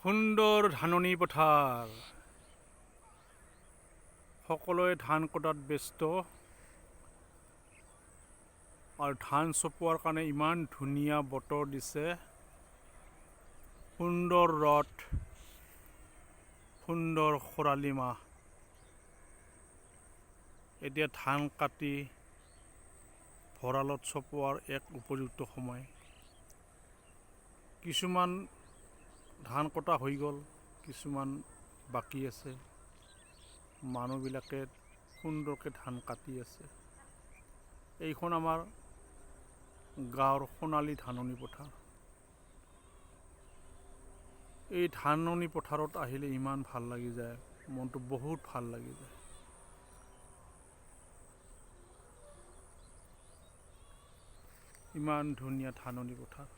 সুন্দৰ ধাননি পথাৰ। সকলোৱে ধান কটাত ব্যস্ত আৰু ধান চপোৱাৰ কাৰণে ইমান ধুনীয়া বতৰ দিছে। সুন্দৰ ৰ'দ, সুন্দৰ খৰালি মাহ। এতিয়া ধান কাটি ভঁৰালত চপোৱাৰ এক উপযুক্ত সময়। কিছুমান ধান কটা হৈ গ'ল, কিছুমান বাকী আছে। মানুহবিলাকে সুন্দৰকৈ ধান কাটি আছে। এইখন আমাৰ গাঁৱৰ সোণালী ধাননি পথাৰ। এই ধাননি পথাৰত আহিলে ইমান ভাল লাগি যায়, মনটো বহুত ভাল লাগি যায়। ইমান ধুনীয়া ধাননি পথাৰ।